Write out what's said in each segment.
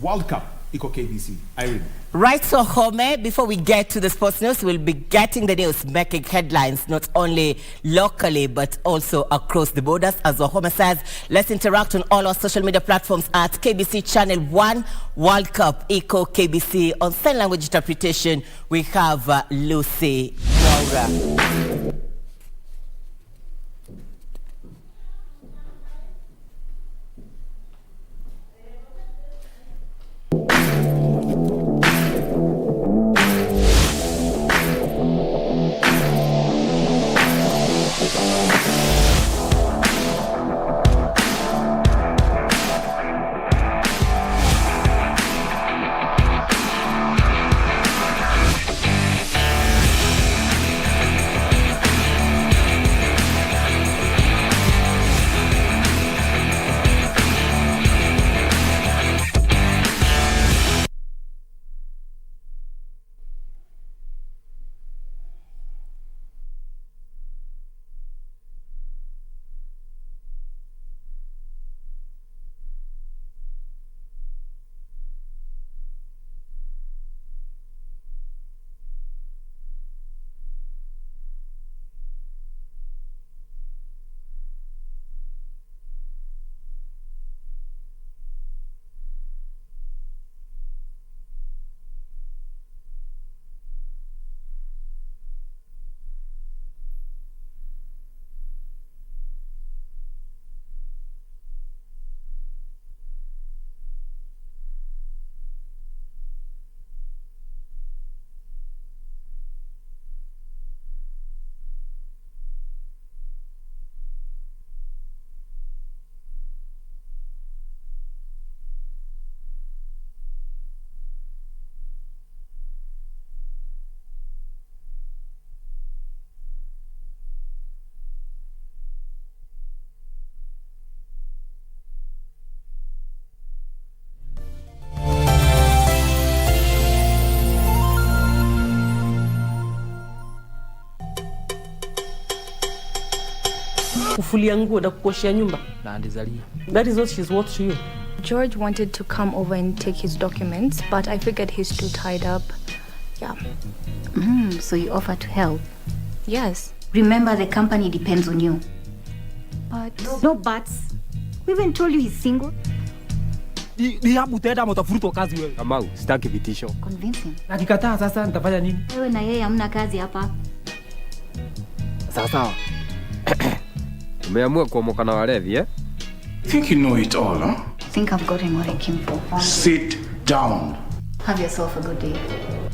World Cup iko KBC. Irene. Right, so Home, before we get to the sports news, we'll be getting the news making headlines not only locally but also across the borders. As Home says, let's interact on all our social media platforms at KBC Channel 1 World Cup Eco KBC. On sign language interpretation, we have Lucy Laura. Kufulia nguo na kukoshia nyumba. That is what she's worth to you. George wanted to come over and take his documents, but I figured he's too tied up. Yeah. So you offer to help? Yes. Remember, the company depends on you. But... No buts. We even told you he's single. Kamau, sitaki vitisho. Convince him. Akikataa sasa nitafanya nini? Wewe na yeye hamna kazi hapa. Sawa. Umeamua kuomoka na walevi, eh? Think you know it all, huh? I think I've gotten what I came for. Sit down. Have yourself a good day.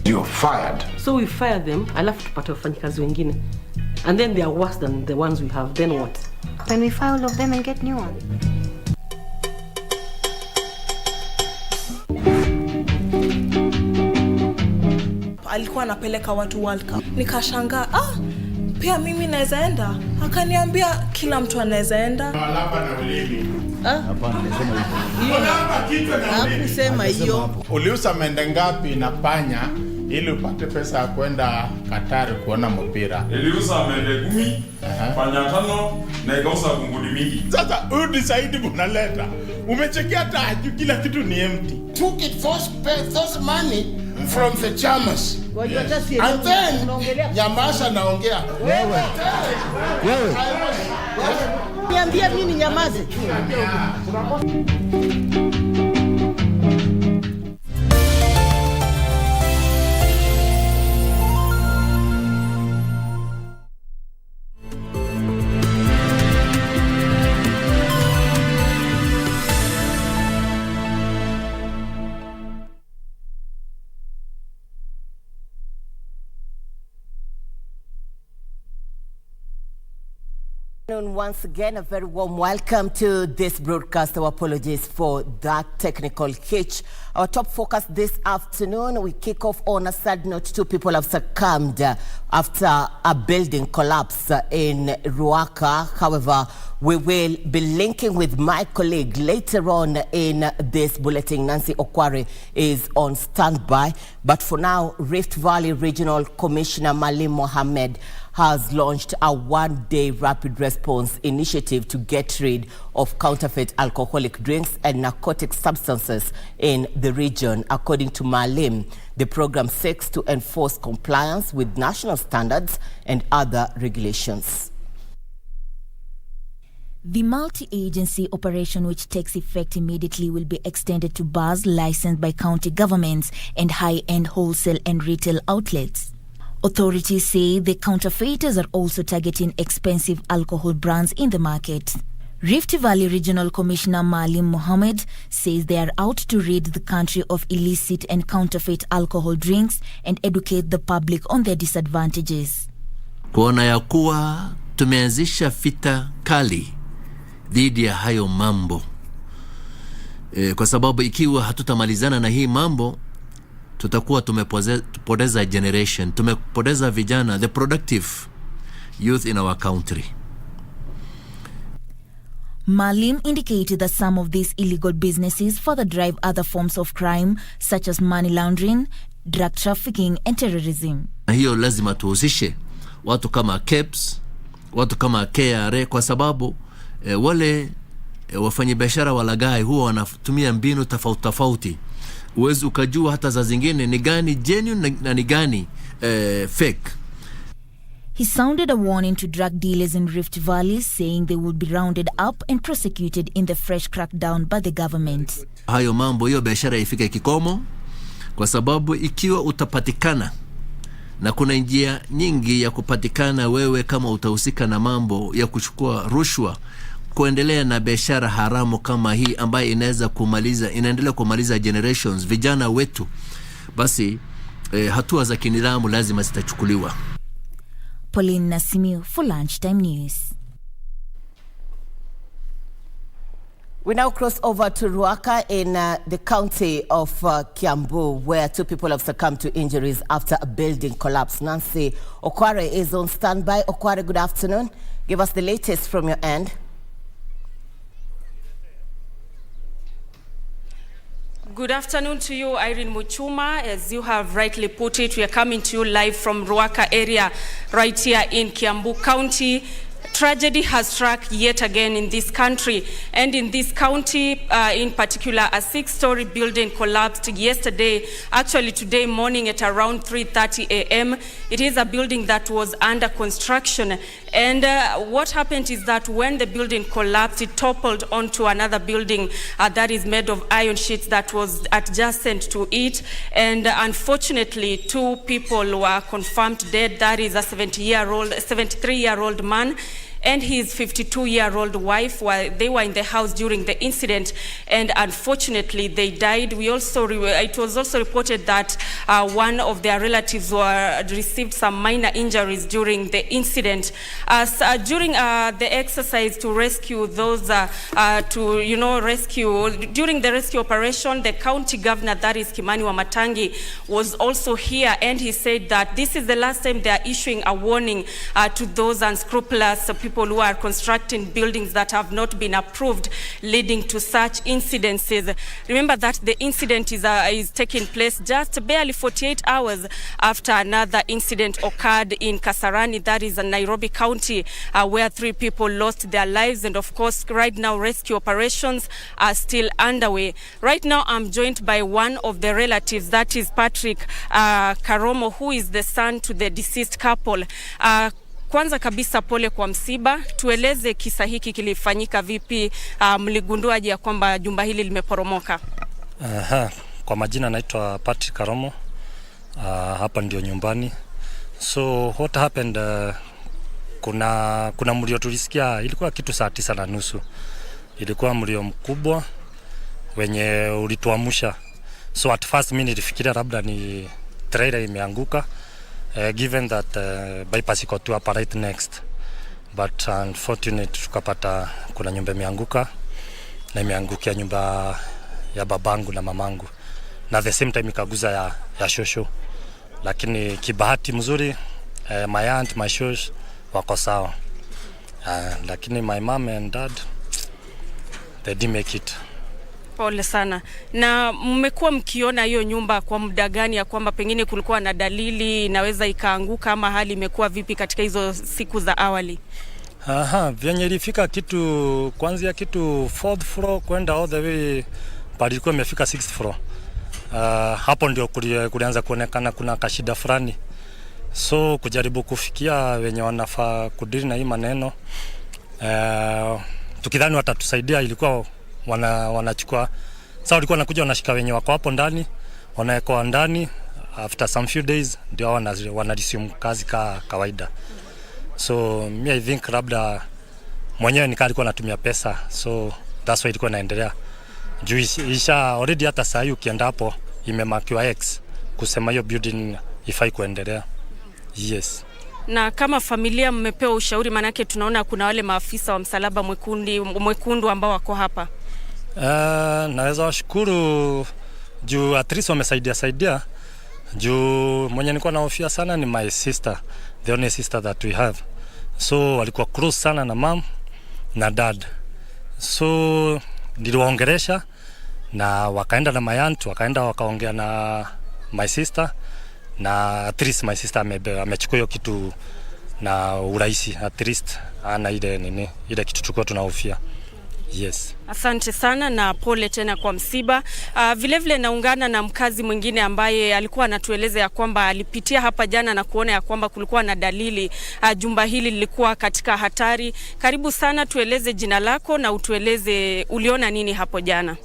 You're fired. So we fire them, alafu tupate wafanyikazi wengine. And then they are worse than the ones we have. Then what? Then we fire all of them and get new ones. Alikuwa anapeleka watu World Cup. Nikashangaa, pia mimi naweza enda. Akaniambia kila mtu anaweza enda. Alaba na ulimi. Hapana, nasema hivyo. Hakusema hiyo. Uliuza mende ngapi na panya ili upate pesa ya kwenda Katari kuona mpira? Niliuza mende 10, panya 5 na ikauza kunguni mingi. Sasa udisaidi bunaleta. Umechekea taju kila kitu ni empty. Took it first money from the chairmas. And then Nyamasa naongea. Wewe. Niambie mimi nyamaze. Once again, a very warm welcome to this broadcast. Our apologies for that technical hitch. Our top focus this afternoon, we kick off on a sad note. 2 people have succumbed after a building collapse in Ruaka. However, we will be linking with my colleague later on in this bulletin. Nancy Okware is on standby. But for now, Rift Valley Regional Commissioner Malim Mohammed has launched a one-day rapid response initiative to get rid of counterfeit alcoholic drinks and narcotic substances in the region. According to Malim, the program seeks to enforce compliance with national standards and other regulations. The multi-agency operation, which takes effect immediately, will be extended to bars licensed by county governments and high-end wholesale and retail outlets. Authorities say the counterfeiters are also targeting expensive alcohol brands in the market. Rift Valley Regional Commissioner Malim Mohammed says they are out to rid the country of illicit and counterfeit alcohol drinks and educate the public on their disadvantages. Kuona ya kuwa tumeanzisha vita kali dhidi ya hayo mambo. Kwa sababu ikiwa hatutamalizana na hii mambo, tutakuwa tumepoteza generation, tumepoteza vijana, the productive youth in our country. Malim indicated that some of these illegal businesses further drive other forms of crime such as money laundering, drug trafficking and terrorism. Hiyo lazima tuhusishe watu kama KEBS, watu kama KRA, kwa sababu wale wafanyabiashara walaghai huwa wanatumia mbinu tofauti. Uwezi ukajua hata za zingine ni gani genuine na ni gani fake. He sounded a warning to drug dealers in Rift Valley, saying they would be rounded up and prosecuted in the fresh crackdown by the government. Hayo mambo, hiyo biashara ifike kikomo, kwa sababu ikiwa utapatikana, na kuna njia nyingi ya kupatikana wewe kama utahusika na mambo ya kuchukua rushwa, kuendelea na biashara haramu kama hii ambayo inaendelea kumaliza generations, vijana wetu, basi hatua za kinidhamu lazima zitachukuliwa. Pauline Nasimio for Lunchtime News. We now cross over to Ruaka in the county of Kiambu, where 2 people have succumbed to injuries after a building collapse. Nancy Okware is on standby. Okware, good afternoon. Give us the latest from your end. Good afternoon to you, Irene Muchuma. As you have rightly put it, we are coming to you live from Ruaka area, right here in Kiambu County. Tragedy has struck yet again in this country, and in this county in particular, a 6-story building collapsed yesterday, actually today morning at around 3:30 a.m. It is a building that was under construction, and what happened is that when the building collapsed, it toppled onto another building that is made of iron sheets that was adjacent to it, and unfortunately 2 people were confirmed dead. That is a 73-year-old man and his 52-year-old wife. They were in the house during the incident, and unfortunately they died. It was also reported that one of their relatives received some minor injuries during the incident. During the exercise to rescue those, during the rescue operation, the county governor, that is Kimani Wamatangi, was also here, and he said that this is the last time they are issuing a warning to those unscrupulous people who are constructing buildings that have not been approved, leading to such incidences. Remember that the incident is taking place just barely 48 hours after another incident occurred in Kasarani, that is in Nairobi County, where 3 people lost their lives. And of course, right now, rescue operations are still underway. Right now, I'm joined by one of the relatives, that is Patrick Karomo, who is the son to the deceased couple. Kwanza kabisa pole kwa msiba. Tueleze kisa hiki kilifanyika vipi, mligunduaje ya kwamba jumba hili limeporomoka? Kwa majina naitwa Patrick Karomo. Hapa ndio nyumbani. So what happened, kuna mlio tulisikia, ilikuwa kitu saa 9:30. Ilikuwa mlio mkubwa wenye ulituamsha. So at first mimi nilifikiria labda ni trailer imeanguka. Given that bypass iko tu hapa right next, but unfortunately tukapata kuna nyumba imeanguka, na imeangukia nyumba ya babangu na mamangu, na the same time ikaguza ya shosho, lakini kibahati mzuri my aunt, my shosh wako sawa, lakini my mom and dad they didn't make it. Pole sana. Na mmekuwa mkiona hiyo nyumba kwa muda gani, ya kwamba pengine kulikuwa na dalili inaweza ikaanguka, ama hali imekuwa vipi katika hizo siku za awali? Vyenye ilifika kitu kuanzia kitu 4th floor kwenda all the way palikuwa imefika 6th floor. Hapo ndio kulianza kuonekana kuna kashida fulani. So kujaribu kufikia wenye wanafaa kudili na hii maneno. Tukidhani watatusaidia, ilikuwa wanachukua. Sasa walikuwa wanakuja wanashika wenye wako hapo ndani, wanawekwa ndani, after some few days ndio wanaresume kazi kawaida. So I think labda mwenyewe nikaa alikuwa anatumia pesa, so that's why ilikuwa inaendelea. Juu isha already hata saa hii ukienda hapo imemakiwa X kusema hiyo building ifai kuendelea. Yes. Na kama familia mmepewa ushauri, manake tunaona kuna wale maafisa wa msalaba mwekundu ambao wako hapa? Naweza washukuru juu at least wamesaidia. Juu mwenye nilikuwa nahofia sana ni my sister, the only sister that we have. So walikuwa close sana na mom na dad. So niliwaongelesha na wakaenda na my aunt, wakaongea na my sister, na at least my sister amechukua hiyo kitu na urahisi, at least ana ile kitu tulikuwa tunahofia. Yes. Asante sana na pole tena kwa msiba. Vile naungana na mkazi mwingine ambaye alikuwa anatueleza ya kwamba alipitia hapa jana na kuona ya kwamba kulikuwa na dalili jumba hili lilikuwa katika hatari. Karibu sana, tueleze jina lako na utueleze uliona nini hapo jana.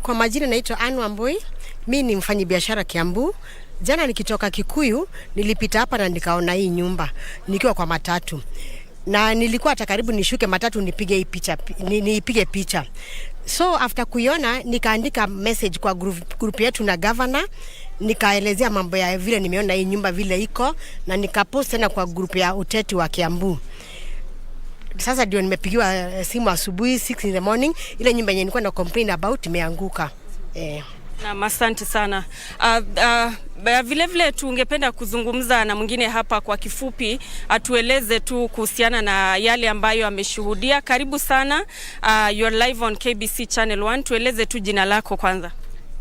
Kwa majina naitwa Anu Amboi. Mimi ni mfanyabiashara Kiambu. Jana nikitoka Kikuyu nilipita hapa na nikaona hii nyumba nikiwa kwa matatu. Na nilikuwa hata karibu nishuke matatu nipige picha. So after kuiona nikaandika message kwa group yetu na governor, nikaelezea mambo ya vile nimeona hii nyumba vile iko, na nikapost tena kwa group ya uteti wa Kiambu. Sasa ndio nimepigiwa simu asubuhi 6 in the morning, ile nyumba yenye nilikuwa na complain about imeanguka. Na asante sana. Vile tungependa kuzungumza na mwingine hapa kwa kifupi, atueleze tu kuhusiana na yale ambayo ameshuhudia. Karibu sana. You are live on KBC Channel 1. Tueleze tu jina lako kwanza.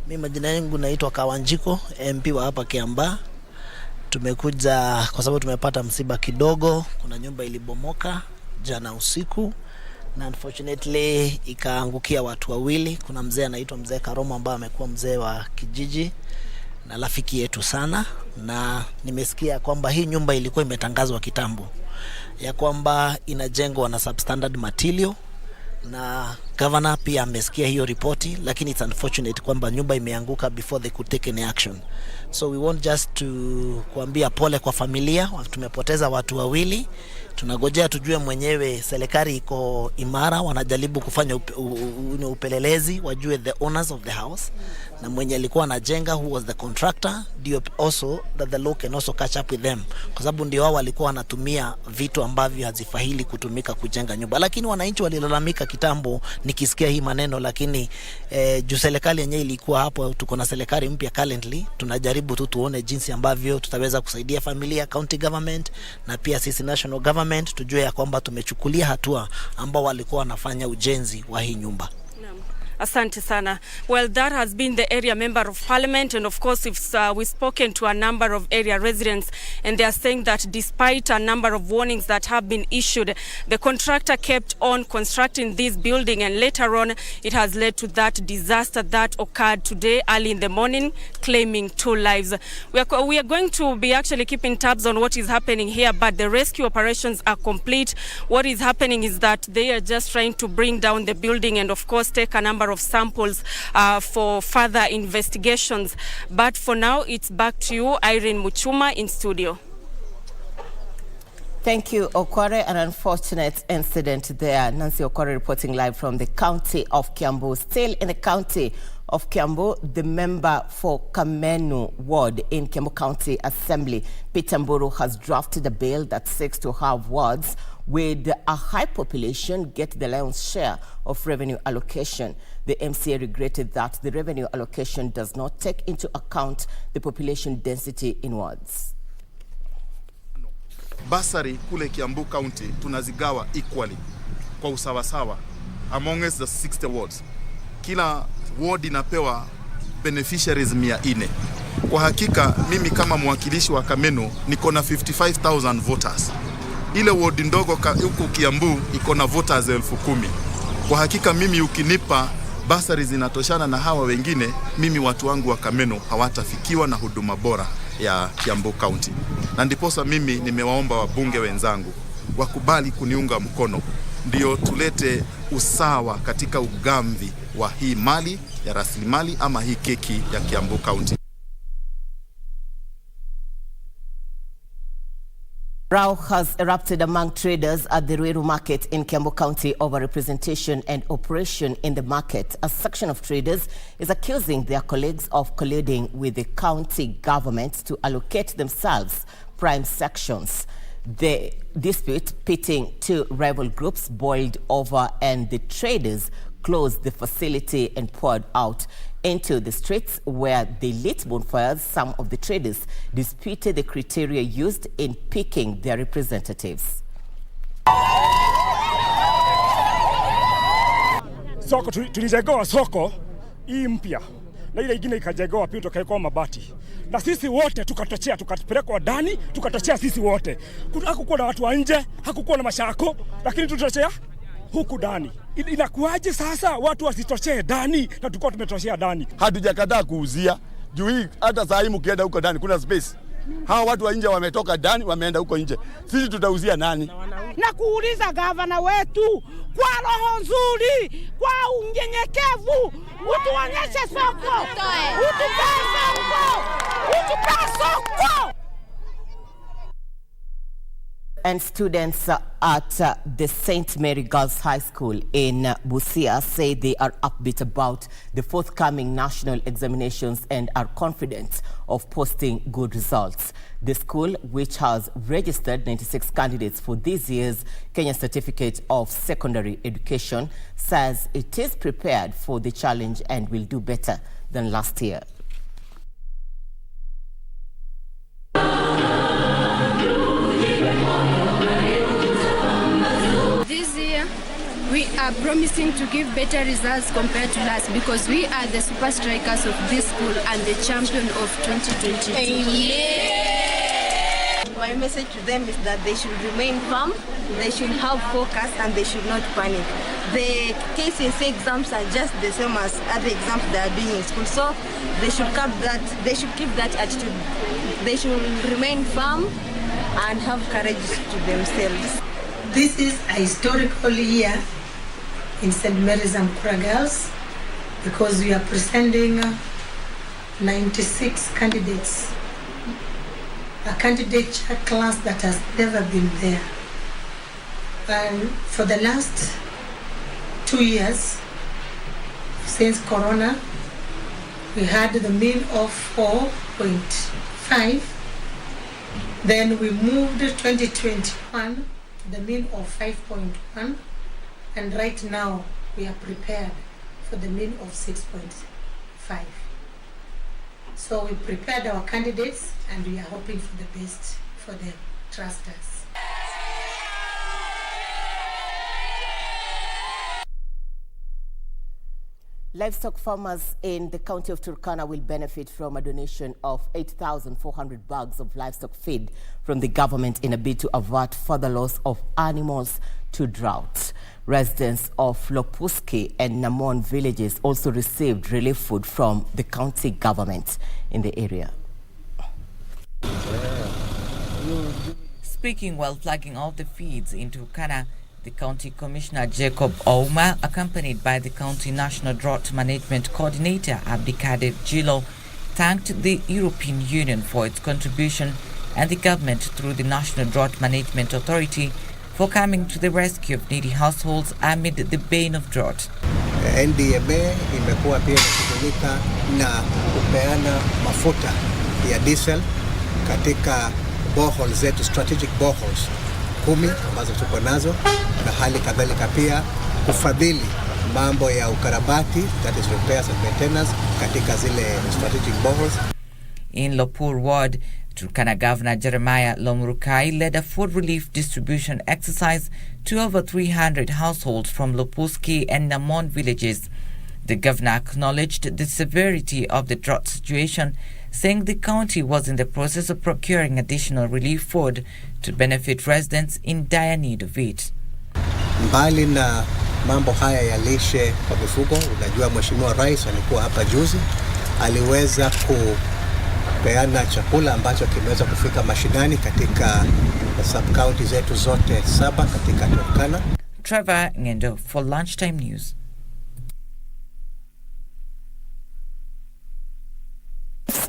Mimi majina yangu naitwa Kawanjiko, MP wa hapa Kiamba. Tumekuja kwa sababu tumepata msiba kidogo. Kuna nyumba ilibomoka jana usiku na unfortunately ikaangukia watu wawili. Kuna mzee anaitwa mzee Karomo ambaye amekuwa mzee wa kijiji na rafiki yetu sana, na nimesikia kwamba hii nyumba ilikuwa imetangazwa kitambo ya kwamba inajengwa na substandard material, na governor pia amesikia hiyo ripoti, lakini it's unfortunate kwamba nyumba imeanguka before they could take any action. So we want just to kuambia pole kwa familia, tumepoteza watu wawili. Tunagojea tujue mwenyewe serikali iko imara, wanajaribu kufanya upelelezi wajue the owners of the house na mwenye alikuwa anajenga, who was the contractor, ndio also that the law can also catch up with them, kwa sababu ndio wao walikuwa wanatumia vitu ambavyo hazifahili kutumika kujenga nyumba. Lakini wananchi walilalamika kitambo nikisikia hii maneno, lakini juu serikali yenyewe ilikuwa hapo, tuko na serikali mpya currently, tunajaribu tu tuone jinsi ambavyo tutaweza kusaidia familia, county government na pia sisi national government, tujue ya kwamba tumechukulia hatua ambao walikuwa wanafanya ujenzi wa hii nyumba. Asante sana. Well, that has been the area member of parliament, and of course we've spoken to a number of area residents, and they are saying that despite a number of warnings that have been issued, the contractor kept on constructing this building, and later on it has led to that disaster that occurred today early in the morning, claiming 2 lives. We are going to be actually keeping tabs on what is happening here, but the rescue operations are complete. What is happening is that they are just trying to bring down the building and of course take a number of samples for further investigations. But for now, it's back to you, Irene Muchuma, in studio. Thank you, Okware. An unfortunate incident there. Nancy Okware reporting live from the county of Kiambu. Still in the county of Kiambu, the member for Kamenu ward in Kiambu County Assembly, Peter Mburu, has drafted a bill that seeks to have wards with a high population get the lion's share of revenue allocation. The MCA regretted that the revenue allocation does not take into account the population density in wards. Basari kule Kiambu County tunazigawa equally kwa usawasawa amongst the 60 wards. kila ward inapewa beneficiaries 400. Kwa hakika mimi kama mwakilishi wa Kameno niko na 55,000 voters. Ile ward ndogo huko Kiambu iko na voters 10,000. Kwa hakika mimi ukinipa basari zinatoshana na hawa wengine, mimi watu wangu wa Kameno hawatafikiwa na huduma bora ya Kiambu County. Na ndiposa mimi nimewaomba wabunge wenzangu wakubali kuniunga mkono, ndio tulete usawa katika ugamvi wa hii mali ya rasilimali ama hii keki ya Kiambu County. Row has erupted among traders at the Ruiru market in Kiambu County over representation and operation in the market. A section of traders is accusing their colleagues of colluding with the county government to allocate themselves prime sections. The dispute pitting two rival groups boiled over, and the traders closed the facility and poured out into the streets where they lit bonfires. Some of the traders disputed the criteria used in picking their representatives. Soko tulijengewa soko hii mpya na ile ingine ikajengewa pia tukawekwa mabati. Na sisi wote tukatochea, tukapelekwa ndani, tukatochea sisi wote. Hakukuwa na watu wa nje, hakukuwa na mashako, lakini tutochea huku ndani. Inakuaje sasa watu wasitochee ndani na tulikuwa tumetoshea ndani? Hatujakataa kuuzia. Juu hii hata saa hii mkienda huko ndani kuna space. Hawa watu wa nje wametoka ndani wameenda huko nje. Sisi tutauzia nani? Na kuuliza gavana wetu kwa roho nzuri, kwa unyenyekevu, utuonyeshe soko. Utupe soko. Utupe soko. And students at the St. Mary Girls High School in Busia say they are upbeat about the forthcoming national examinations and are confident of posting good results. The school, which has registered 96 candidates for this year's Kenya Certificate of Secondary Education, says it is prepared for the challenge and will do better than last year. We are promising to give better results compared to last because we are the super strikers of this school and the champion of 2022. My message to them is that they should remain calm, they should have focus, and they should not panic. The KCSE exams are just the same as other exams they are doing in school, so they should keep that attitude. They should remain firm and have courage to themselves. This is a historical year in St. Mary's and Kura Girls because we are presenting 96 candidates, a candidate class that has never been there. And for the last 2 years, since Corona, we had the mean of 4.5. Then we moved 2021 to the mean of 5.1. And right now, we are prepared for the mean of 6.5. So we prepared our candidates and we are hoping for the best for them. Trust us. Livestock farmers in the county of Turkana will benefit from a donation of 8,400 bags of livestock feed from the government in a bid to avert further loss of animals to drought. Residents of Lopuski and Namon villages also received relief food from the county government in the area. Speaking while flagging off the feeds into Turkana, the County Commissioner Jacob Ouma, accompanied by the County National Drought Management Coordinator Abdikader Jilo, thanked the European Union for its contribution and the government through the National Drought Management Authority for coming to the rescue of needy households amid the bane of drought. NDMA imekuwa pia ikishughulika na kupeana mafuta ya diesel katika boreholes zetu, strategic boreholes 10 ambazo tuko nazo, na hali kadhalika pia kufadhili mambo ya ukarabati, that is repairs and maintenance, katika zile strategic boreholes. In Lopur Ward, Turkana Governor Jeremiah Lomurukai led a food relief distribution exercise to over 300 households from Lopuski and Namon villages. The governor acknowledged the severity of the drought situation, saying the county was in the process of procuring additional relief food to benefit residents in dire need of it. Mbali na mambo haya ya lishe kwa mifugo, unajua Mheshimiwa Rais alikuwa hapa juzi, aliweza kupeana chakula ambacho kimeweza kufika mashinani katika sub-county zetu zote 7 katika Turkana. Trevor Ngendo for Lunchtime News.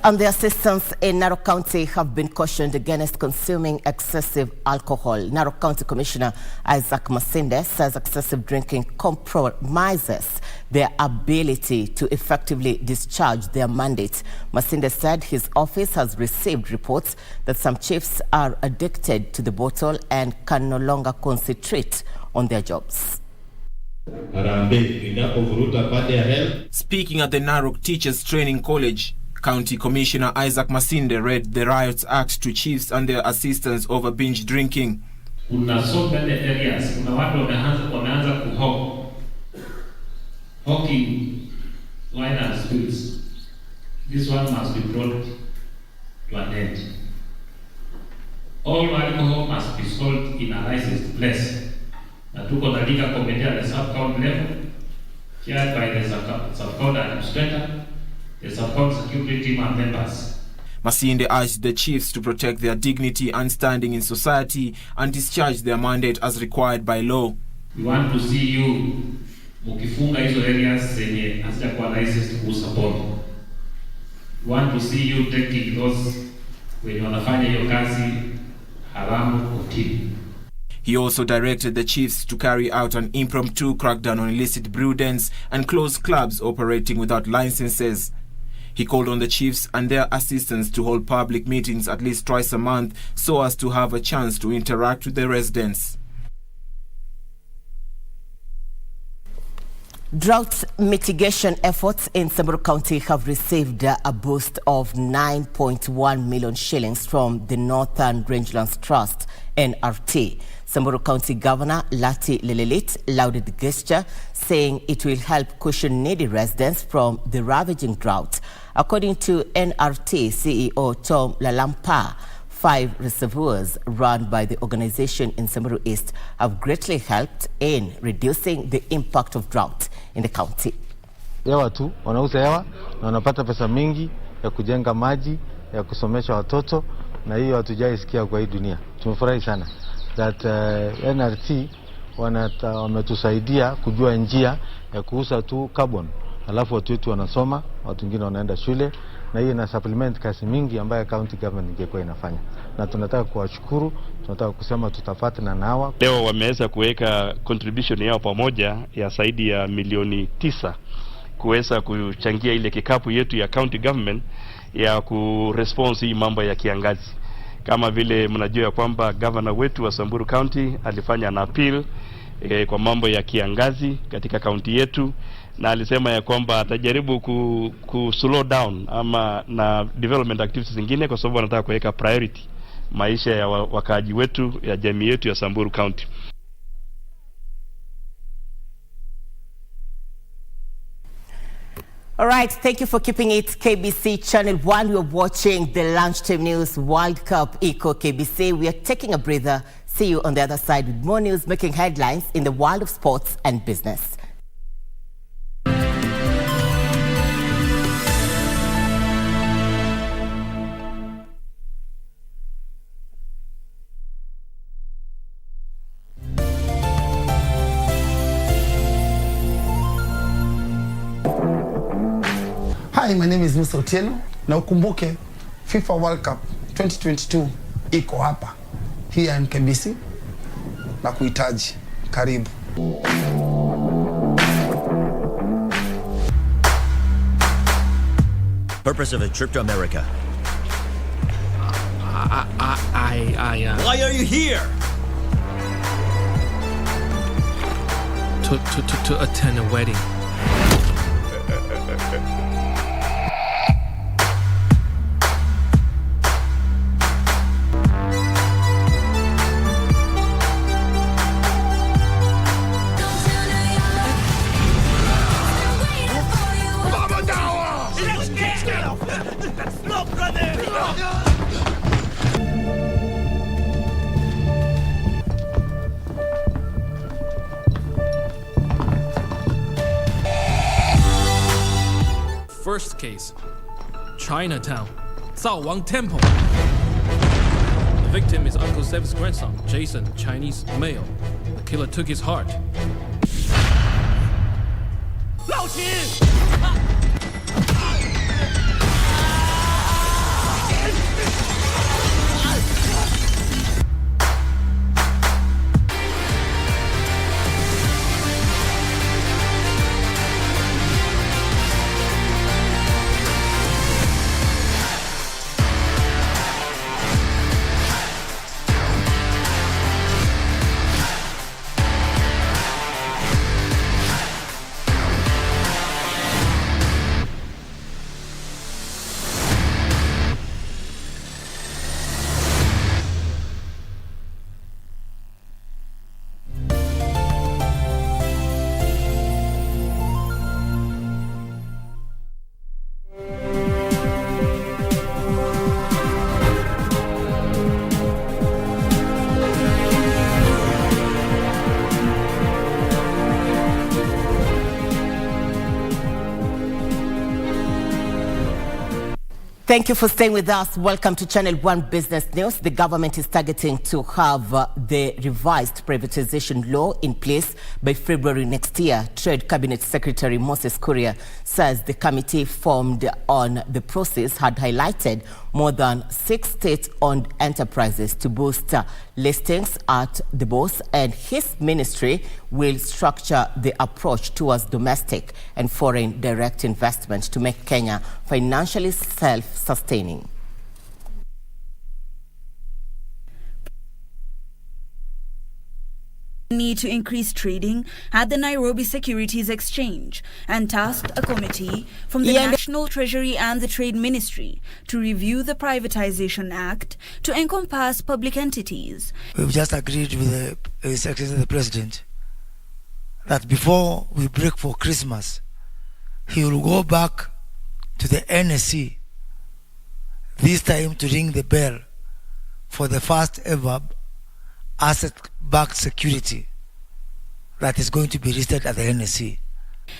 And the assistants in Narok County have been cautioned against consuming excessive alcohol. Narok County Commissioner Isaac Masinde says excessive drinking compromises their ability to effectively discharge their mandate. Masinde said his office has received reports that some chiefs are addicted to the bottle and can no longer concentrate on their jobs. Speaking at the Narok Teachers Training College, County Commissioner Isaac Masinde read the Riots Act to chiefs and their assistants over binge drinking. Kuna so many areas, kuna watu wameanza hawking wine and spirits. This one must be brought to an end. All alcohol must be sold in a licensed place. Na tuko na liquor committee at the sub-county level, chaired by the sub-county administrator, the sub-county security team and members. Masinde urged the chiefs to protect their dignity and standing in society and discharge their mandate as required by law. We want to see you mukifunga hizo areas zenye hazijakuwa licensed kuuza pombe. We want to see you taking those wenye wanafanya hiyo kazi haramu kotini. He also directed the chiefs to carry out an impromptu crackdown on illicit brew dens and close clubs operating without licenses. He called on the chiefs and their assistants to hold public meetings at least twice a month so as to have a chance to interact with the residents. Drought mitigation efforts in Samburu County have received a boost of 9.1 million shillings from the Northern Rangelands Trust, NRT. Samburu County Governor Lati Lelelit lauded the gesture, saying it will help cushion needy residents from the ravaging drought. According to NRT CEO Tom Lalampa, 5 reservoirs run by the organization in Samburu East have greatly helped in reducing the impact of drought in the county. Hewa tu, wanauza hewa na wanapata pesa mingi ya kujenga maji, ya kusomesha watoto, na hiyo hatujaisikia kwa hii dunia. Tumefurahi sana that NRT wametusaidia kujua njia ya kuuza tu carbon. Alafu watu wetu wanasoma, watu wengine wanaenda shule, na hiyo ina supplement kazi mingi ambayo county government ingekuwa inafanya. Na tunataka kuwashukuru, tunataka kusema tutafuatana na hawa. Leo wameweza kuweka contribution yao pamoja ya zaidi ya milioni 9 kuweza kuchangia ile kikapu yetu ya county government ya kuresponse hii mambo ya kiangazi. Kama vile mnajua ya kwamba governor wetu wa Samburu County alifanya an appeal kwa mambo ya kiangazi katika county yetu, na alisema ya kwamba atajaribu ku slow down ama na development activities zingine, kwa sababu anataka kuweka priority maisha ya wakaaji wetu ya jamii yetu ya Samburu County. All right, thank you for keeping it KBC Channel 1. We're watching the Lunchtime News World Cup Eco KBC. We are taking a breather. See you on the other side with more news making headlines in the world of sports and business. Hi, my name is Mr. Otieno. Na ukumbuke FIFA World Cup 2022 iko hapa here in KBC na kuhitaji. Karibu. Purpose of a trip to America. Why are you here? To attend a wedding. First case, Chinatown, Cao Wang Temple. The victim is Uncle Seb's grandson, Jason, Chinese male. The killer took his heart. Lao Qin! Thank you for staying with us. Welcome to Channel 1 Business News. The government is targeting to have the revised privatization law in place by February next year. Trade Cabinet Secretary Moses Kuria says the committee formed on the process had highlighted more than 6 state-owned enterprises to boost listings at the bourse, and his ministry will structure the approach towards domestic and foreign direct investment to make Kenya financially self-sustaining. Need to increase trading at the Nairobi Securities Exchange and tasked a committee from the National Treasury and the Trade Ministry to review the Privatization Act to encompass public entities. We've just agreed with the Secretary of the President that before we break for Christmas, he will go back to the NSC, this time to ring the bell for the first ever asset-backed security that is going to be listed at the NSC.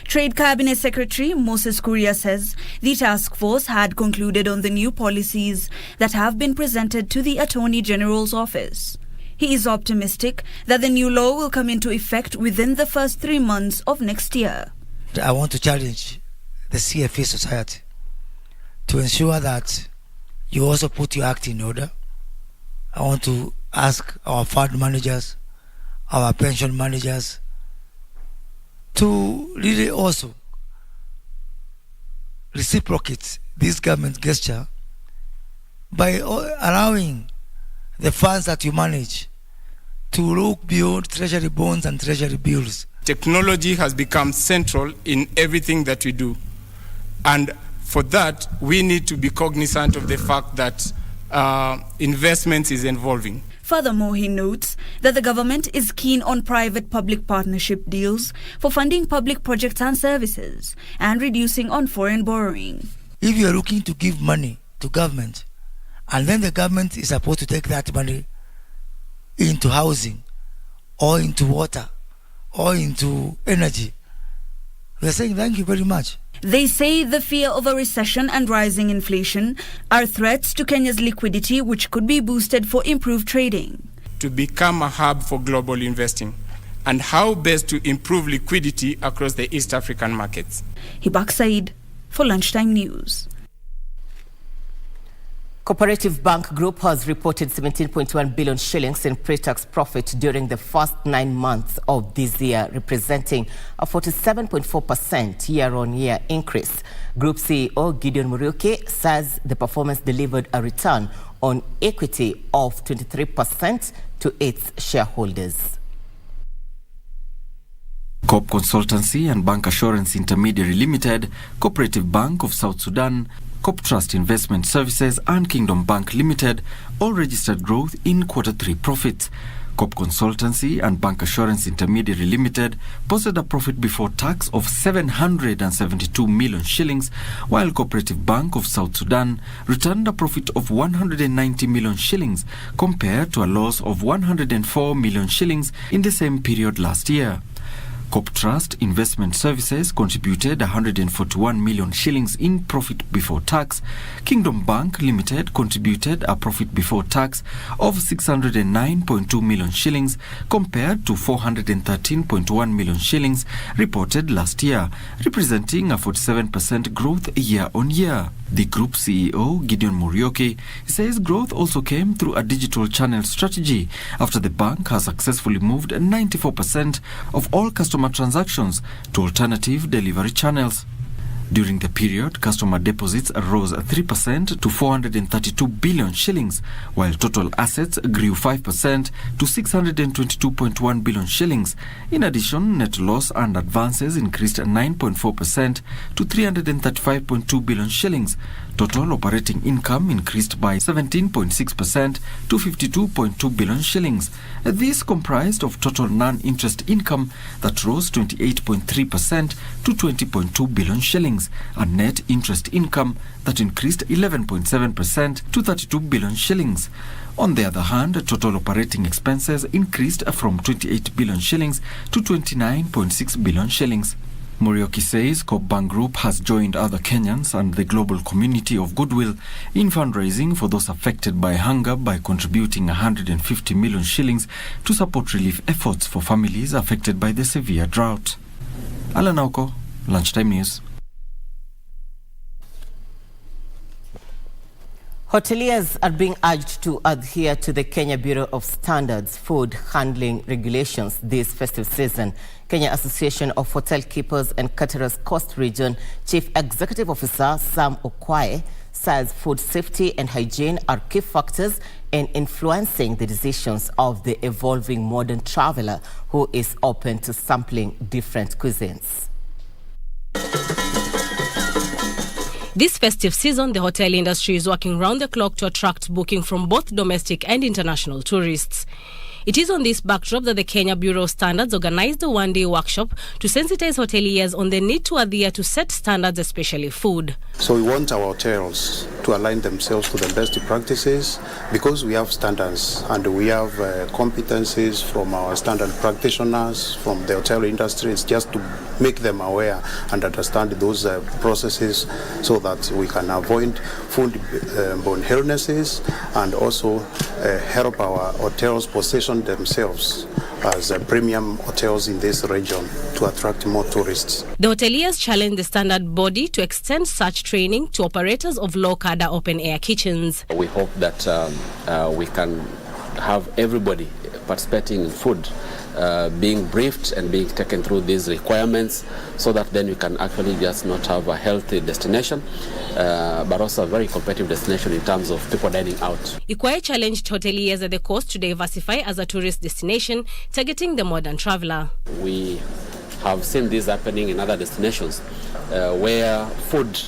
Trade Cabinet Secretary Moses Kuria says the task force had concluded on the new policies that have been presented to the Attorney General's office. He is optimistic that the new law will come into effect within the first 3 months of next year. I want to challenge the CFA society to ensure that you also put your act in order. I want to ask our fund managers, our pension managers, to really also reciprocate this government gesture by allowing the funds that you manage to look beyond treasury bonds and treasury bills. Technology has become central in everything that we do. And for that, we need to be cognizant of the fact that investments is evolving. Furthermore, he notes that the government is keen on private-public partnership deals for funding public projects and services and reducing on foreign borrowing. If you are looking to give money to government, and then the government is supposed to take that money into housing, or into water, or into energy, we are saying thank you very much. They say the fear of a recession and rising inflation are threats to Kenya's liquidity, which could be boosted for improved trading. To become a hub for global investing, and how best to improve liquidity across the East African markets. Hibak Said for Lunchtime News. Cooperative Bank Group has reported 17.1 billion shillings in pre-tax profit during the first 9 months of this year, representing a 47.4% year-on-year increase. Group CEO Gideon Muriuki says the performance delivered a return on equity of 23% to its shareholders. Corp Consultancy and Bank Assurance Intermediary Limited, Cooperative Bank of South Sudan, Corp Trust Investment Services and Kingdom Bank Limited all registered growth in Q3 profits. Corp Consultancy and Bank Assurance Intermediary Limited posted a profit before tax of 772 million shillings, while Cooperative Bank of South Sudan returned a profit of 190 million shillings compared to a loss of 104 million shillings in the same period last year. Cop Trust Investment Services contributed 141 million shillings in profit before tax. Kingdom Bank Limited contributed a profit before tax of 609.2 million shillings compared to 413.1 million shillings reported last year, representing a 47% growth year on year. The group CEO, Gideon Muriuki, says growth also came through a digital channel strategy after the bank has successfully moved 94% of all customer transactions to alternative delivery channels. During the period, customer deposits rose 3% to 432 billion shillings, while total assets grew 5% to 622.1 billion shillings. In addition, net loss and advances increased 9.4% to 335.2 billion shillings. Total operating income increased by 17.6% to 52.2 billion shillings. This comprised of total non-interest income that rose 28.3% to 20.2 billion shillings, and net interest income that increased 11.7% to 32 billion shillings. On the other hand, total operating expenses increased from 28 billion shillings to 29.6 billion shillings. Muriuki says Coop Bank Group has joined other Kenyans and the global community of goodwill in fundraising for those affected by hunger by contributing 150 million shillings to support relief efforts for families affected by the severe drought. Alan Auko, Lunchtime News. Hoteliers are being urged to adhere to the Kenya Bureau of Standards food handling regulations this festive season. Kenya Association of Hotel Keepers and Caterers Coast Region Chief Executive Officer Sam Okwae says food safety and hygiene are key factors in influencing the decisions of the evolving modern traveler who is open to sampling different cuisines. This festive season, the hotel industry is working round the clock to attract booking from both domestic and international tourists. It is on this backdrop that the Kenya Bureau of Standards organized a one-day workshop to sensitize hoteliers on the need to adhere to set standards, especially food. So we want our hotels to align themselves to the best practices because we have standards and we have competencies from our standard practitioners, from the hotel industry. It's just to make them aware and understand those processes so that we can avoid foodborne illnesses and also help our hotels position themselves as premium hotels in this region to attract more tourists. The hoteliers challenged the standard body to extend such training to operators of low-cadre open-air kitchens. We hope that we can have everybody participating in food being briefed and being taken through these requirements so that then we can actually just not have a healthy destination but also a very competitive destination in terms of people dining out. Ikwae challenged hoteliers at the coast to diversify as a tourist destination, targeting the modern traveler. We have seen this happening in other destinations where food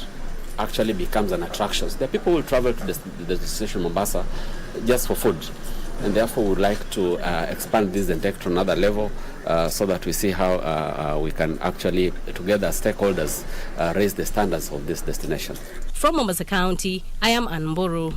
actually becomes an attraction. There are people who travel to the destination Mombasa just for food. And therefore, we would like to expand this and take to another level so that we see how we can actually, together as stakeholders, raise the standards of this destination. From Mombasa County, I am Anburu.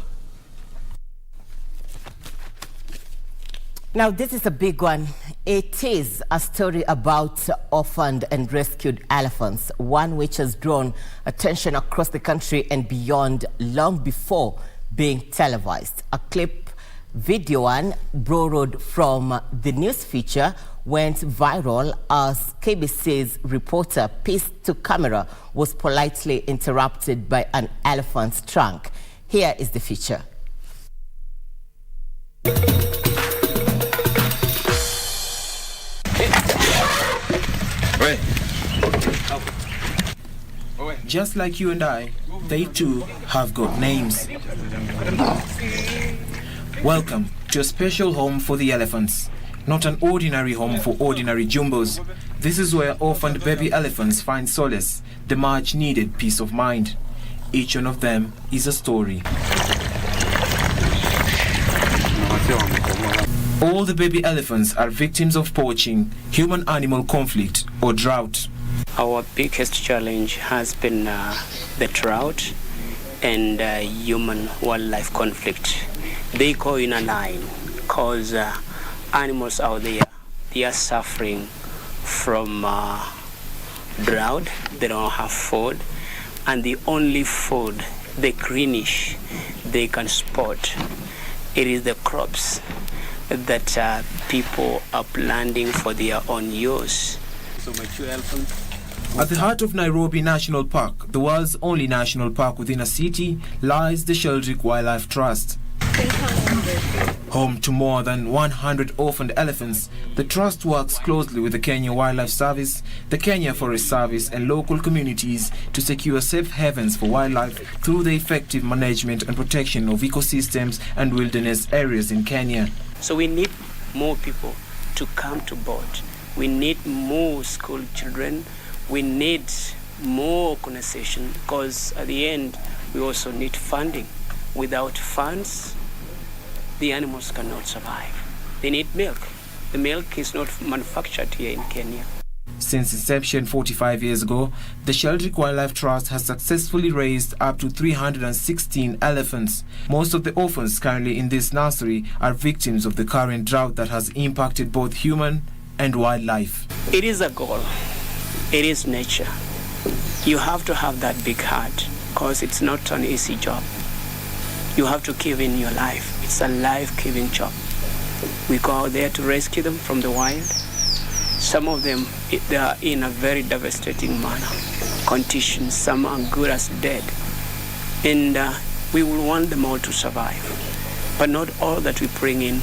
Now, this is a big one. It is a story about orphaned and rescued elephants, one which has drawn attention across the country and beyond long before being televised. A clip video one borrowed from the news feature went viral as KBC's reporter pieced to camera was politely interrupted by an elephant's trunk. Here is the feature. Just like you and I, they too have got names. Welcome to a special home for the elephants. Not an ordinary home for ordinary jumbos. This is where orphaned baby elephants find solace, the much needed peace of mind. Each one of them is a story. All the baby elephants are victims of poaching, human-animal conflict, or drought. Our biggest challenge has been the drought and human-wildlife conflict. They go in a line because animals out there, they are suffering from drought. They don't have food, and the only food, the greenish, they can spot, it is the crops that people are planting for their own use. So mature elephants. At the heart of Nairobi National Park, the world's only national park within a city, lies the Sheldrick Wildlife Trust. Home to more than 100 orphaned elephants, the trust works closely with the Kenya Wildlife Service, the Kenya Forest Service and local communities to secure safe havens for wildlife through the effective management and protection of ecosystems and wilderness areas in Kenya. So we need more people to come to board. We need more school children. We need more organization, because at the end we also need funding. Without funds, the animals cannot survive. They need milk. The milk is not manufactured here in Kenya. Since inception 45 years ago, the Sheldrick Wildlife Trust has successfully raised up to 316 elephants. Most of the orphans currently in this nursery are victims of the current drought that has impacted both human and wildlife. It is a goal. It is nature. You have to have that big heart, because it's not an easy job. You have to give in your life. It's a life-giving job. We go out there to rescue them from the wild. Some of them, they are in a very devastating manner, conditions. Some are good as dead. And we will want them all to survive. But not all that we bring in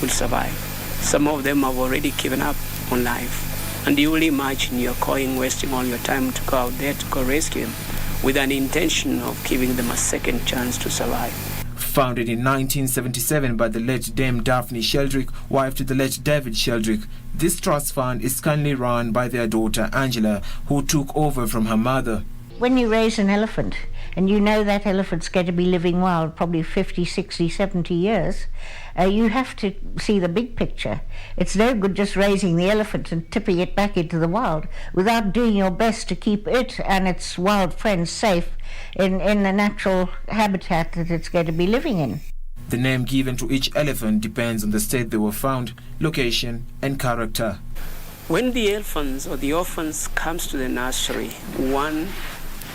will survive. Some of them have already given up on life. And you will imagine you're wasting all your time to go out there to go rescue them with an intention of giving them a second chance to survive. Founded in 1977 by the late Dame Daphne Sheldrick, wife to the late David Sheldrick, this trust fund is currently run by their daughter Angela, who took over from her mother. When you raise an elephant, and you know that elephant's going to be living wild probably 50, 60, 70 years, you have to see the big picture. It's no good just raising the elephant and tipping it back into the wild without doing your best to keep it and its wild friends safe in the natural habitat that it's going to be living in. The name given to each elephant depends on the state they were found, location and character. When the elephants or the orphans comes to the nursery,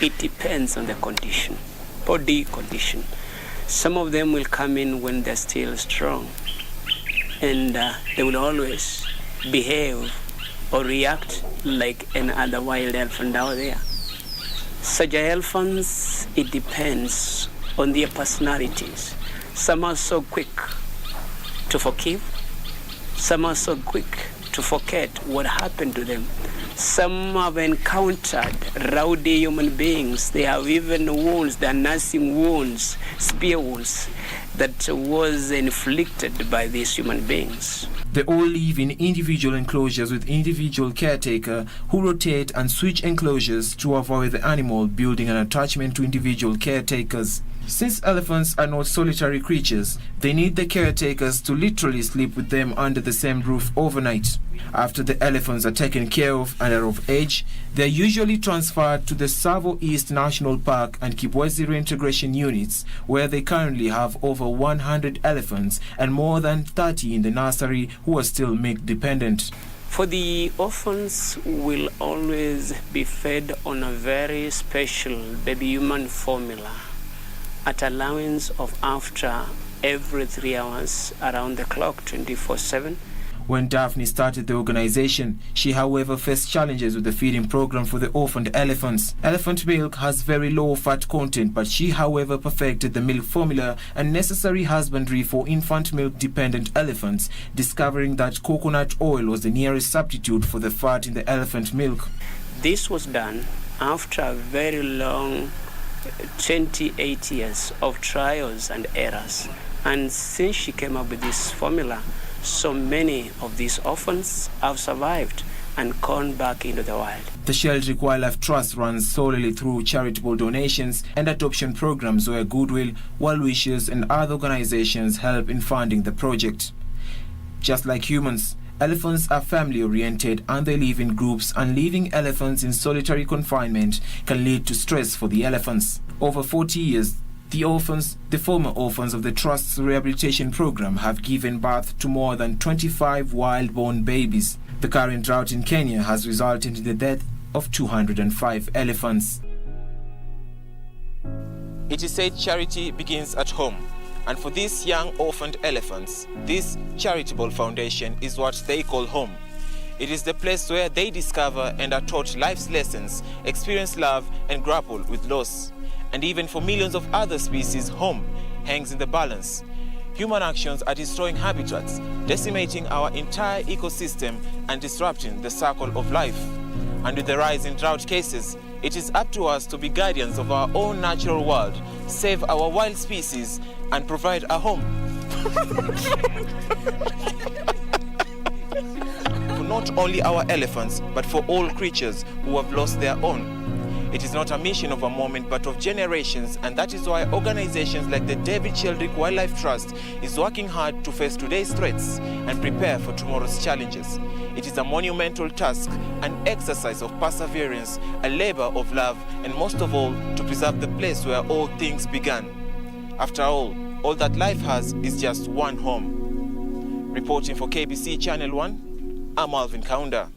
it depends on the condition, body condition. Some of them will come in when they're still strong, and they will always behave or react like any other wild elephant out there. Such elephants, it depends on their personalities. Some are so quick to forgive, some are so quick to forget what happened to them. Some have encountered rowdy human beings. They have even wounds, they are nursing wounds, spear wounds, that was inflicted by these human beings. They all live in individual enclosures with individual caretaker who rotate and switch enclosures to avoid the animal building an attachment to individual caretakers. Since elephants are not solitary creatures, they need the caretakers to literally sleep with them under the same roof overnight. After the elephants are taken care of and are of age, they are usually transferred to the Savo East National Park and Kibwezi Reintegration Units, where they currently have over 100 elephants and more than 30 in the nursery who are still milk dependent. For the orphans, will always be fed on a very special baby human formula at allowance of after every 3 hours around the clock, 24/7. When Daphne started the organization, she however faced challenges with the feeding program for the orphaned elephants. Elephant milk has very low fat content, but she however perfected the milk formula and necessary husbandry for infant milk dependent elephants, discovering that coconut oil was the nearest substitute for the fat in the elephant milk. This was done after a very long 28 years of trials and errors, and since she came up with this formula, so many of these orphans have survived and gone back into the wild. The Sheldrick Wildlife Trust runs solely through charitable donations and adoption programs where Goodwill, Well Wishers and other organizations help in funding the project. Just like humans, elephants are family-oriented and they live in groups, and leaving elephants in solitary confinement can lead to stress for the elephants. Over 40 years, the former orphans of the Trust's rehabilitation program have given birth to more than 25 wild-born babies. The current drought in Kenya has resulted in the death of 205 elephants. It is said charity begins at home, and for these young orphaned elephants, this charitable foundation is what they call home. It is the place where they discover and are taught life's lessons, experience love and grapple with loss. And even for millions of other species, home hangs in the balance. Human actions are destroying habitats, decimating our entire ecosystem and disrupting the circle of life. And with the rise in drought cases, it is up to us to be guardians of our own natural world, save our wild species, and provide a home. For not only our elephants, but for all creatures who have lost their own. It is not a mission of a moment, but of generations, and that is why organizations like the David Sheldrick Wildlife Trust is working hard to face today's threats and prepare for tomorrow's challenges. It is a monumental task, an exercise of perseverance, a labor of love, and most of all, to preserve the place where all things began. After all that life has is just one home. Reporting for KBC Channel 1, I'm Alvin Kaunda.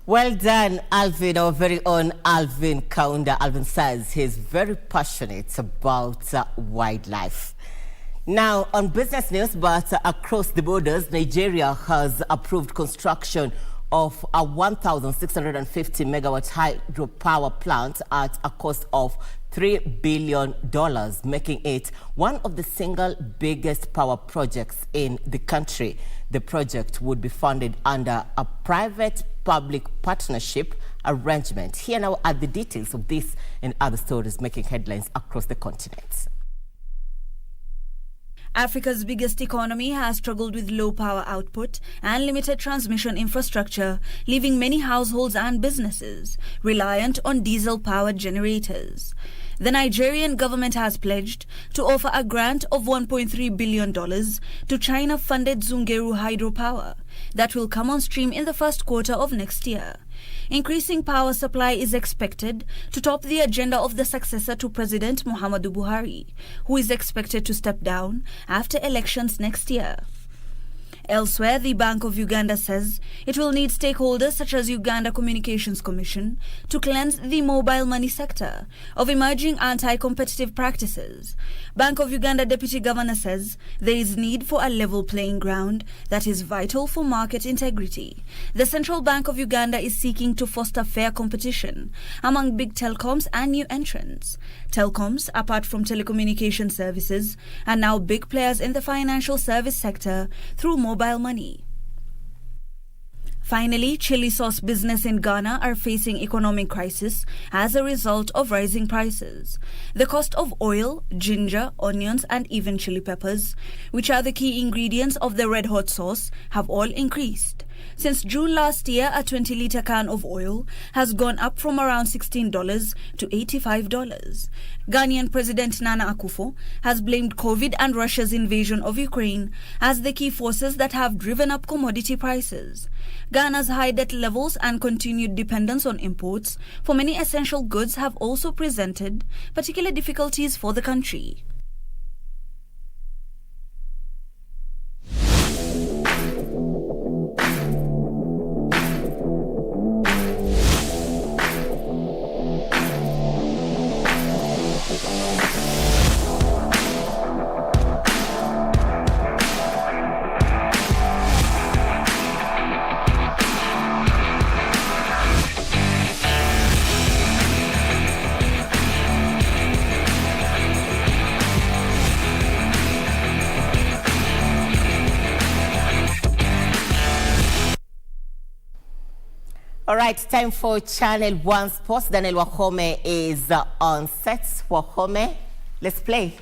Well done, Alvin, our very own Alvin Kaunda. Alvin says he's very passionate about wildlife. Now, on business news, but across the borders, Nigeria has approved construction of a 1,650 megawatt hydropower plant at a cost of $3 billion, making it one of the single biggest power projects in the country. The project would be funded under a private-public partnership arrangement. Here now are the details of this and other stories making headlines across the continent. Africa's biggest economy has struggled with low power output and limited transmission infrastructure, leaving many households and businesses reliant on diesel-powered generators. The Nigerian government has pledged to offer a grant of $1.3 billion to China-funded Zungeru hydropower that will come on stream in the first quarter of next year. Increasing power supply is expected to top the agenda of the successor to President Muhammadu Buhari, who is expected to step down after elections next year. Elsewhere, the Bank of Uganda says it will need stakeholders such as Uganda Communications Commission to cleanse the mobile money sector of emerging anti-competitive practices. Bank of Uganda Deputy Governor says there is need for a level playing ground that is vital for market integrity. The Central Bank of Uganda is seeking to foster fair competition among big telecoms and new entrants. Telecoms, apart from telecommunication services, are now big players in the financial service sector through mobile money. Finally, chili sauce business in Ghana are facing economic crisis as a result of rising prices. The cost of oil, ginger, onions and even chili peppers, which are the key ingredients of the red hot sauce, have all increased. Since June last year, a 20-litre can of oil has gone up from around $16 to $85. Ghanaian President Nana Akufo has blamed COVID and Russia's invasion of Ukraine as the key forces that have driven up commodity prices. Ghana's high debt levels and continued dependence on imports for many essential goods have also presented particular difficulties for the country. All right, time for Channel 1 Sports. Daniel Wahome is on set. Wahome, let's play.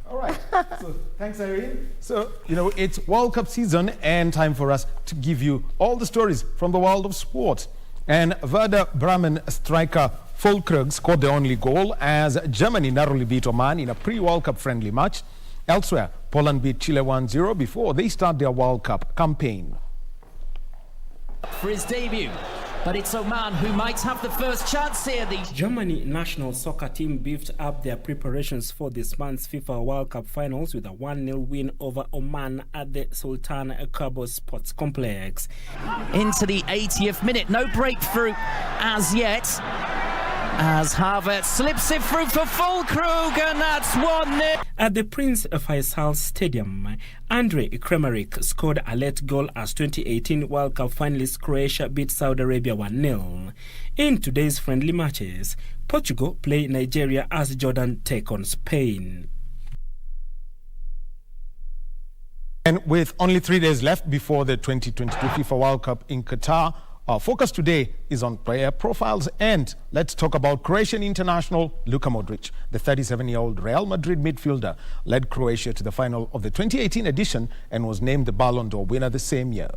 All right. So, thanks, Irene. So, it's World Cup season and time for us to give you all the stories from the world of sport. And Werder Bremen striker Füllkrug scored the only goal as Germany narrowly beat Oman in a pre-World Cup friendly match. Elsewhere, Poland beat Chile 1-0 before they start their World Cup campaign. For his debut, but it's Oman who might have the first chance here. The Germany national soccer team beefed up their preparations for this month's FIFA World Cup finals with a 1-0 win over Oman at the Sultan Cabo Sports Complex. Into the 80th minute, no breakthrough as yet, as Havertz slips it through for Fulkrug, and that's 1-0. At the Prince Faisal Stadium, Andre Kramaric scored a late goal as 2018 World Cup finalists Croatia beat Saudi Arabia 1-0. In today's friendly matches, Portugal play Nigeria as Jordan take on Spain. And with only 3 days left before the 2022 FIFA World Cup in Qatar, our focus today is on player profiles, and let's talk about Croatian international Luka Modric. The 37-year-old Real Madrid midfielder led Croatia to the final of the 2018 edition and was named the Ballon d'Or winner the same year.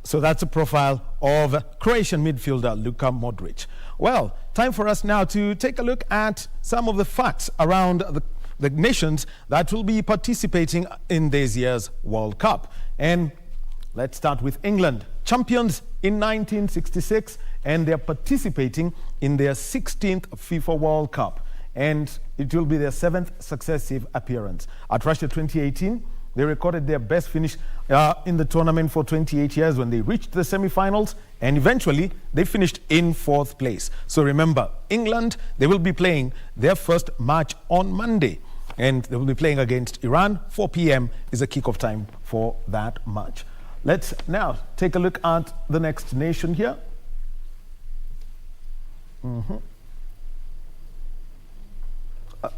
So that's a profile of Croatian midfielder Luka Modric. Well, time for us now to take a look at some of the facts around the nations that will be participating in this year's World Cup. And let's start with England, champions in 1966, and they're participating in their 16th FIFA World Cup. And it will be their 7th successive appearance. At Russia 2018, they recorded their best finish in the tournament for 28 years when they reached the semi-finals, and eventually they finished in 4th place. So remember, England, they will be playing their first match on Monday, and they will be playing against Iran. 4 p.m. is the kickoff time for that match. Let's now take a look at the next nation here.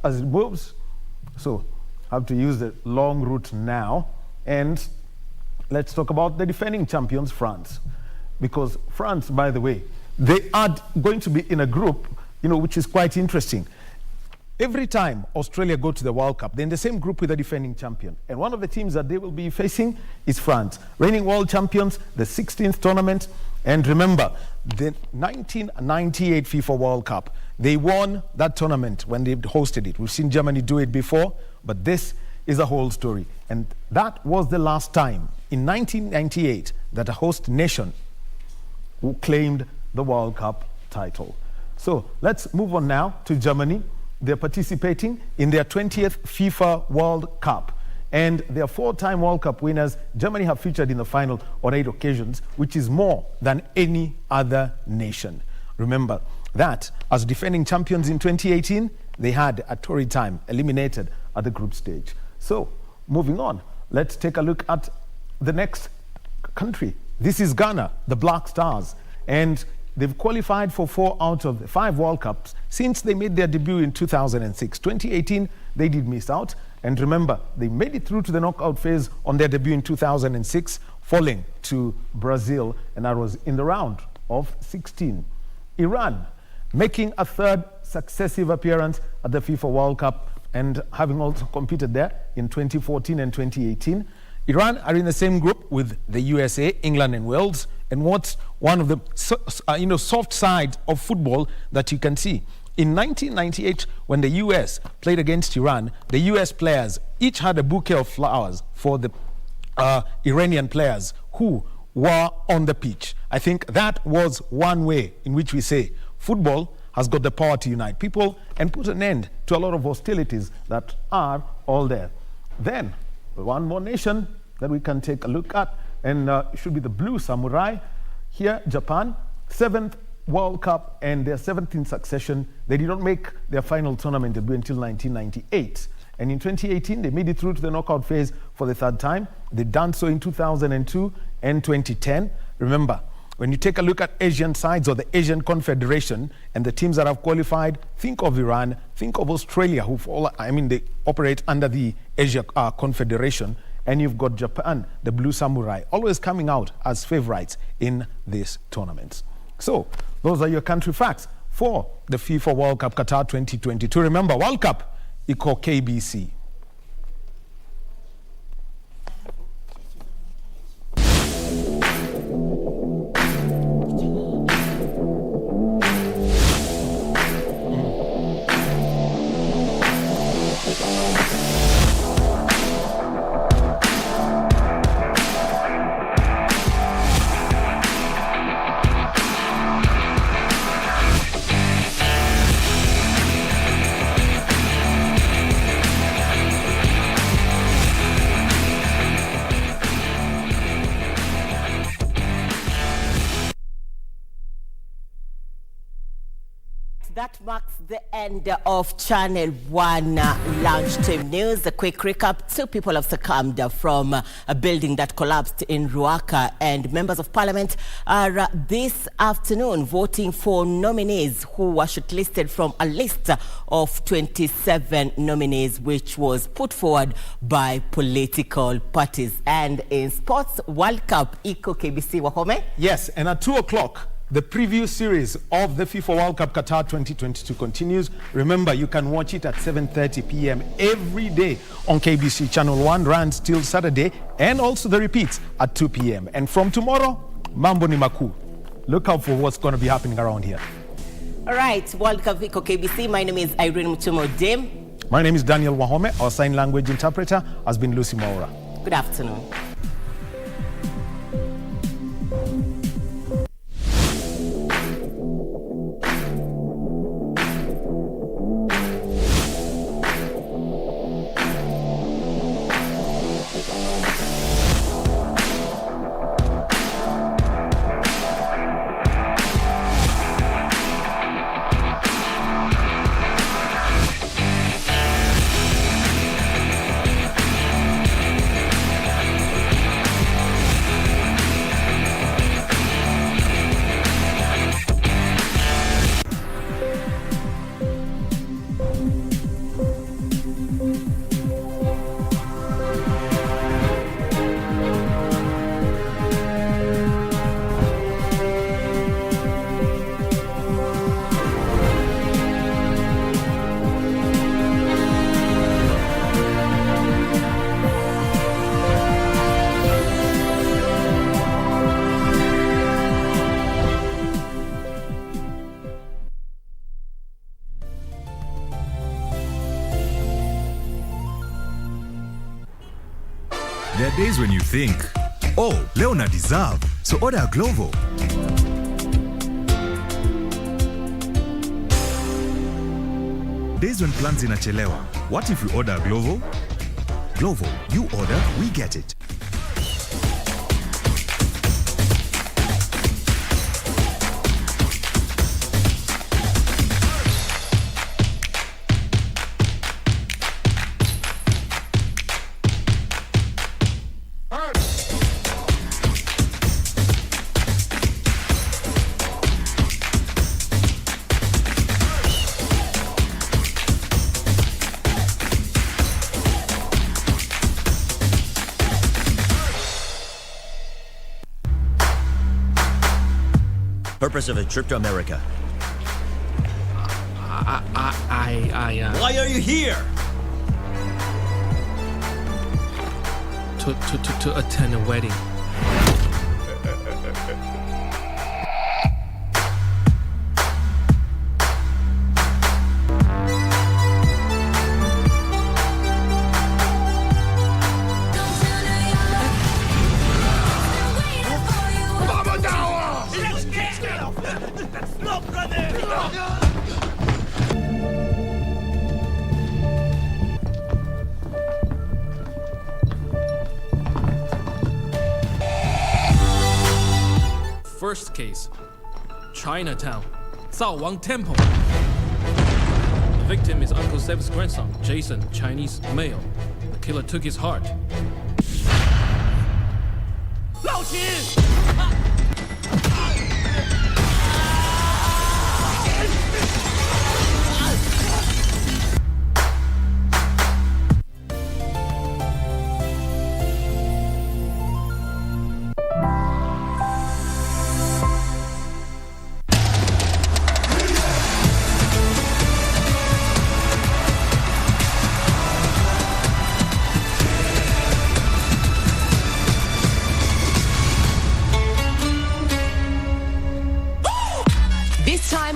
As it moves, so have to use the long route now, and let's talk about the defending champions, France, because France, by the way, they are going to be in a group, which is quite interesting. Every time Australia go to the World Cup, they're in the same group with the defending champion, and one of the teams that they will be facing is France, reigning world champions, the 16th tournament. And remember, the 1998 FIFA World Cup, they won that tournament when they hosted it. We've seen Germany do it before, but this is a whole story. And that was the last time in 1998 that a host nation who claimed the World Cup title. So let's move on now to Germany. They're participating in their 20th FIFA World Cup. And they're 4-time World Cup winners. Germany have featured in the final on 8 occasions, which is more than any other nation. Remember that as defending champions in 2018, they had a torrid time, eliminated at the group stage. So moving on, let's take a look at the next country. This is Ghana, the Black Stars. And they've qualified for 4 out of the 5 World Cups since they made their debut in 2006. 2018, they did miss out. And remember, they made it through to the knockout phase on their debut in 2006, falling to Brazil, and that was in the round of 16. Iran, making a 3rd successive appearance at the FIFA World Cup and having also competed there in 2014 and 2018. Iran are in the same group with the USA, England and Wales. And what's one of the soft side of football that you can see? In 1998, when the US played against Iran, the US players each had a bouquet of flowers for the Iranian players who were on the pitch. I think that was one way in which we say football has got the power to unite people and put an end to a lot of hostilities that are all there. Then, one more nation that we can take a look at, and it should be the Blue Samurai. Here, Japan, 7th World Cup and their 7th in succession. They did not make their final tournament debut until 1998. And in 2018, they made it through to the knockout phase for the 3rd time. They've done so in 2002 and 2010. Remember, when you take a look at Asian sides or the Asian Confederation and the teams that have qualified, think of Iran, think of Australia, they operate under the Asia Confederation. And you've got Japan, the Blue Samurai, always coming out as favorites in this tournament. So those are your country facts for the FIFA World Cup Qatar 2022. Remember, World Cup, iko KBC. That marks the end of Channel 1 Lunchtime News. A quick recap. 2 people have succumbed from a building that collapsed in Ruaka, and members of parliament are this afternoon voting for nominees who were shortlisted from a list of 27 nominees which was put forward by political parties. And in sports, World Cup, iko KBC Wahome. Yes, and at 2 o'clock, the preview series of the FIFA World Cup Qatar 2022 continues. Remember, you can watch it at 7:30 p.m. every day on KBC Channel 1, runs till Saturday, and also the repeats at 2 p.m. And from tomorrow, Mambo ni Makuu. Look out for what's going to be happening around here. All right, World Cup iko KBC. My name is Irene Muchuma. My name is Daniel Wahome. Our sign language interpreter has been Lucy Maura. Good afternoon. There are days when you think, oh, leo na deserve, so order a Glovo. Days when plans inachelewa. What if we order a Glovo? Glovo, you order, we get it. Purpose of a trip to America. Why are you here? To attend a wedding. First case, Chinatown, Wang Temple. The victim is Uncle Seb's grandson, Jason, Chinese male. The killer took his heart.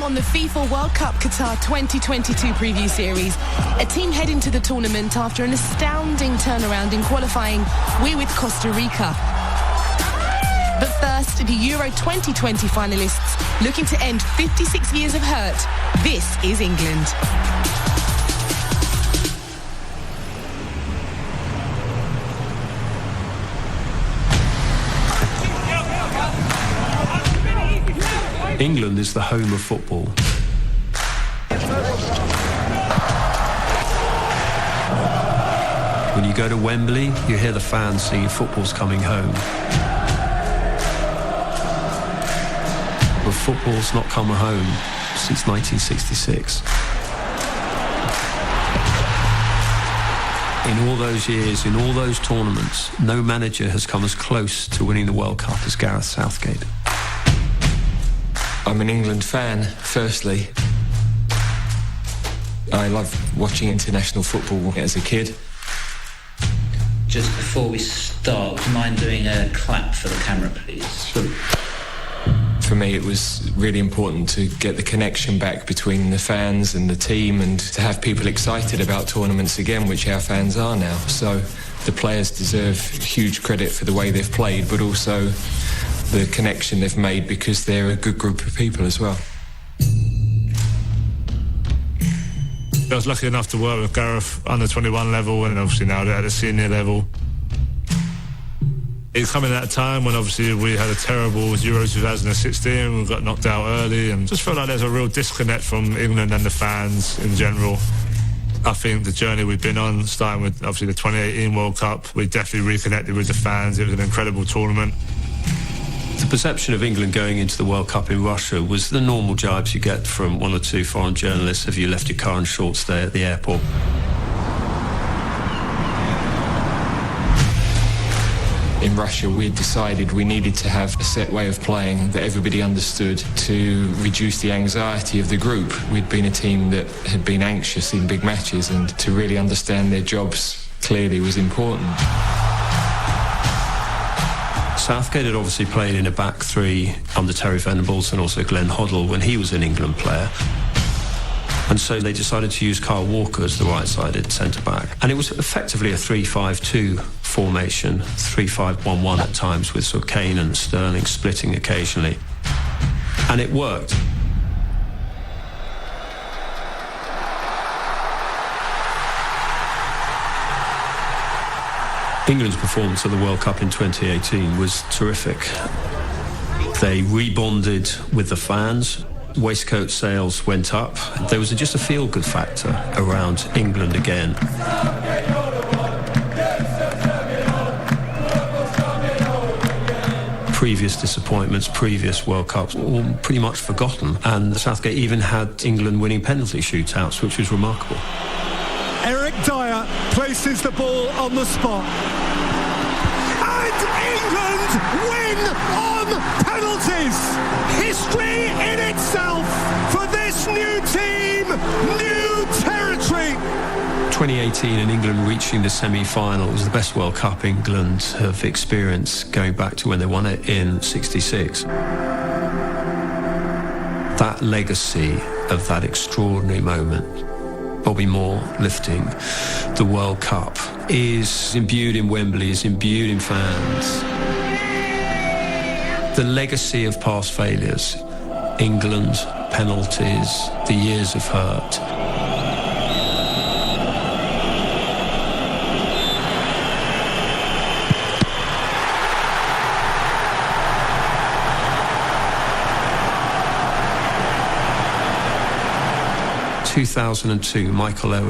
on the FIFA World Cup Qatar 2022 preview series. A team head into the tournament after an astounding turnaround in qualifying. We're with Costa Rica. But first, the Euro 2020 finalists looking to end 56 years of hurt. This is England. England is the home of football. When you go to Wembley, you hear the fans singing "Football's Coming Home." But football's not come home since 1966. In all those years, in all those tournaments, no manager has come as close to winning the World Cup as Gareth Southgate. I'm an England fan, firstly. I loved watching international football as a kid. Just before we start, would you mind doing a clap for the camera, please? For me, it was really important to get the connection back between the fans and the team and to have people excited about tournaments again, which our fans are now. So the players deserve huge credit for the way they've played, but also the connection they've made because they're a good group of people as well. I was lucky enough to work with Gareth under 21 level and obviously now at a senior level. It's coming at a time when obviously we had a terrible Euro 2016, we got knocked out early and just felt like there's a real disconnect from England and the fans in general. I think the journey we've been on, starting with obviously the 2018 World Cup, we definitely reconnected with the fans. It was an incredible tournament. The perception of England going into the World Cup in Russia was the normal jibes you get from one or two foreign journalists if you left your car in shorts there at the airport. In Russia, we decided we needed to have a set way of playing that everybody understood to reduce the anxiety of the group. We'd been a team that had been anxious in big matches, and to really understand their jobs clearly was important. Southgate had obviously played in a back three under Terry Venables and also Glenn Hoddle when he was an England player. And so they decided to use Kyle Walker as the right-sided centre-back. And it was effectively a 3-5-2 formation, 3-5-1-1 at times, with sort of Kane and Sterling splitting occasionally. And it worked. England's performance at the World Cup in 2018 was terrific. They rebonded with the fans. Waistcoat sales went up. There was just a feel-good factor around England again. Previous disappointments, previous World Cups, all pretty much forgotten. And Southgate even had England winning penalty shootouts, which was remarkable. Eric Dyer places the ball on the spot. And England win on penalties. History in itself for this new team, new territory. 2018 and England reaching the semi-final was the best World Cup England have experienced going back to when they won it in '66. That legacy of that extraordinary moment, Bobby Moore lifting the World Cup, is imbued in Wembley, is imbued in fans. The legacy of past failures, England, penalties, the years of hurt. ...2002, Michael Owen.